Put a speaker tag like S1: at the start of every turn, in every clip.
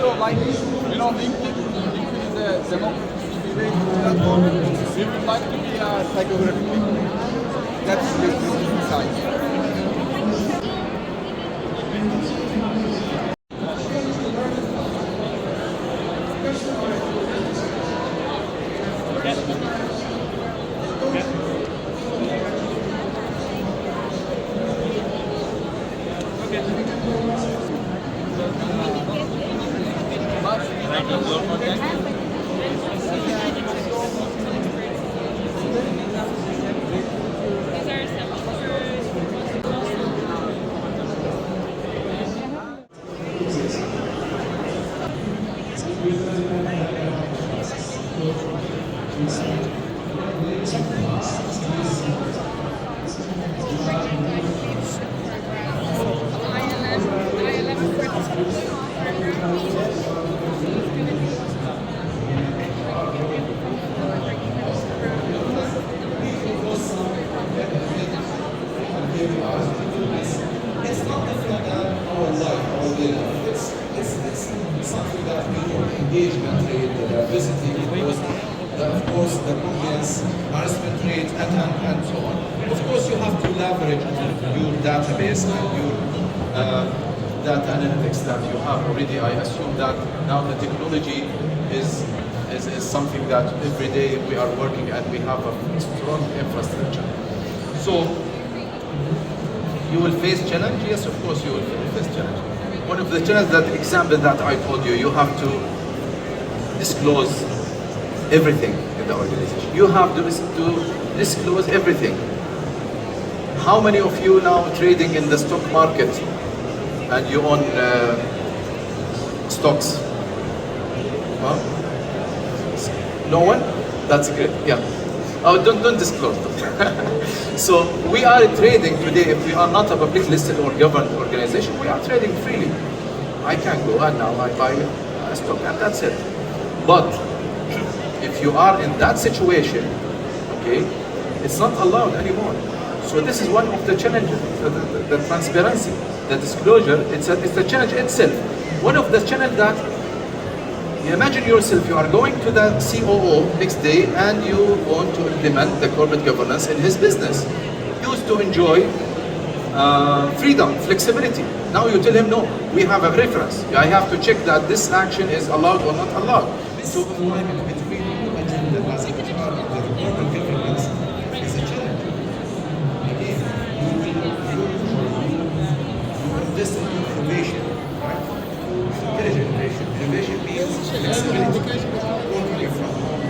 S1: So, like, you know, LinkedIn is a democracy platform. We would like to be a psychographic LinkedIn. That's the side.
S2: It's not different than our life, our daily life. It's something that we do engagement rate, the diversity, of course, the compliance, harassment rate, and so on. Of course, you have to leverage your database and your data analytics that you have already. I assume that now the technology is something that every day we are working and we have a strong infrastructure. So you will face challenge? Yes, of course you will face challenge. One of the challenges, that example that I told you, you have to disclose everything in the organization. You have to disclose everything. How many of you now trading in the stock market and you own stocks? Huh? No one? That's great, yeah. Oh, don't disclose them. So we are trading today. If we are not a public listed or governed organization, we are trading freely. I can go and now I buy a stock and that's it. But if you are in that situation, okay, it's not allowed anymore. So this is one of the challenges, the transparency, the disclosure. It's the challenge itself. One of the challenges that you imagine yourself, you are going to the COO next day and you want to implement the corporate governance in his business. He used to enjoy freedom, flexibility. Now you tell him, no, we have a reference. I have to check that this action is allowed or not allowed. So alignment between the agenda as HR and the corporate governance is a challenge. Again, you invest in innovation, right? Intelligent innovation. Innovation means flexibility. Working from home.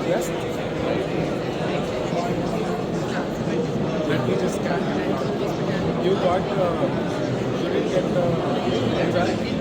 S1: for rest. Let me just scan. You got you didn't get the enzyme?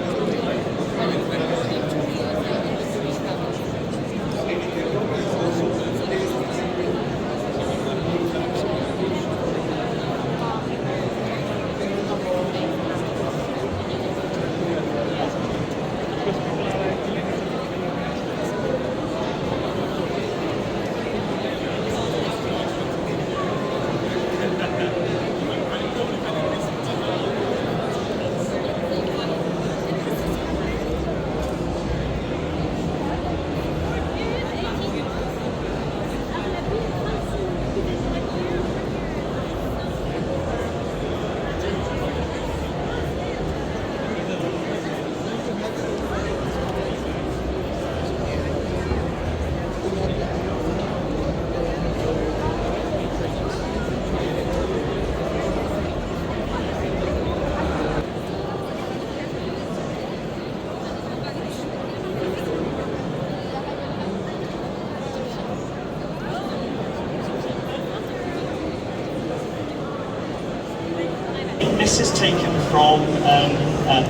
S3: This is taken from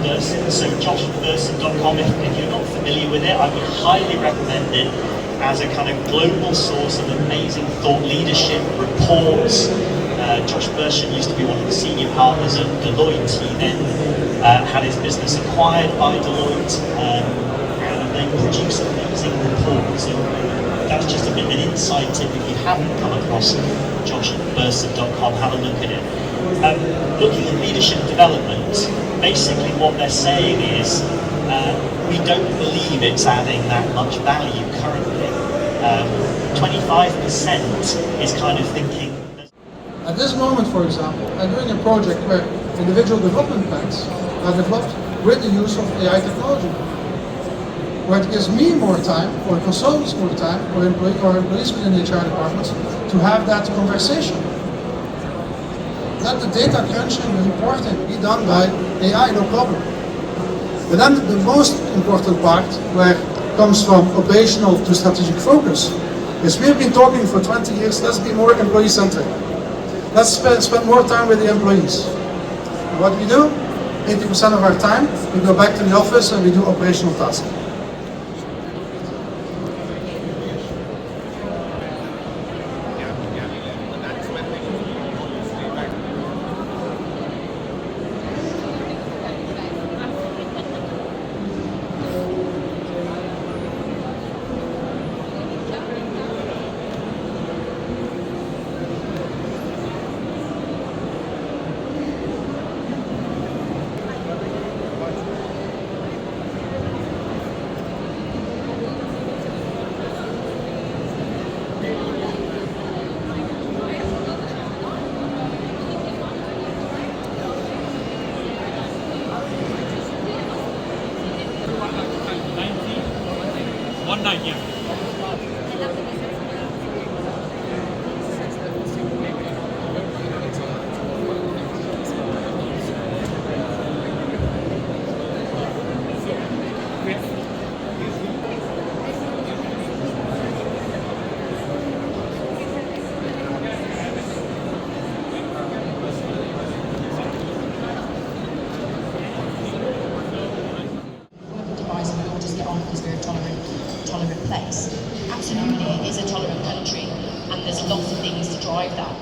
S3: Burson, so joshburson.com. If you're not familiar with it, I would highly recommend it as a kind of global source of amazing thought leadership reports. Josh Burson used to be one of the senior partners at Deloitte. He then had his business acquired by Deloitte, and they produce amazing reports. And that's just a bit of an inside tip. If you haven't come across joshburson.com, have a look at it. Looking at leadership development, basically what they're saying is we don't believe it's adding that much value currently. 25% is kind of thinking.
S4: At this moment, for example, I'm doing a project where individual development plans are developed with the use of AI technology, where it gives me more time, or consultants more time, or employees within the HR departments to have that conversation. Let the data crunching and reporting be done by AI, no problem. But then the most important part, where it comes from operational to strategic focus, is we've been talking for 20 years, let's be more employee-centric. Let's spend more time with the employees. What do we do? 80% of our time, we go back to the office and we do operational tasks.
S3: Yeah.
S5: Tolerant place. Absolutely, it is a tolerant country, and there's lots of things to drive that.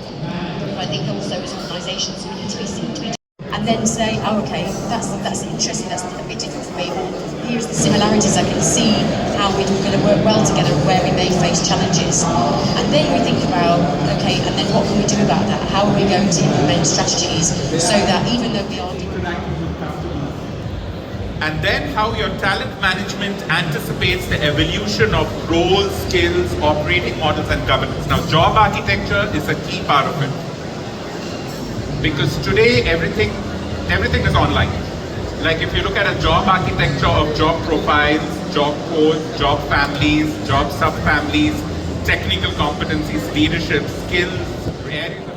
S5: But I think also as organisations, we need to be and then say, oh, okay, that's interesting, that's a bit different for me. Or here's the similarities. I can see how we're going to work well together, and where we may face challenges. And then we think about, okay, and then what can we do about that? How are we going to implement strategies so that even though we are
S6: and then how your talent management anticipates the evolution of roles, skills, operating models and governance. Now, job architecture is a key part of it. Because today, everything is online. Like if you look at a job architecture of job profiles, job codes, job families, job subfamilies, technical competencies, leadership, skills, areas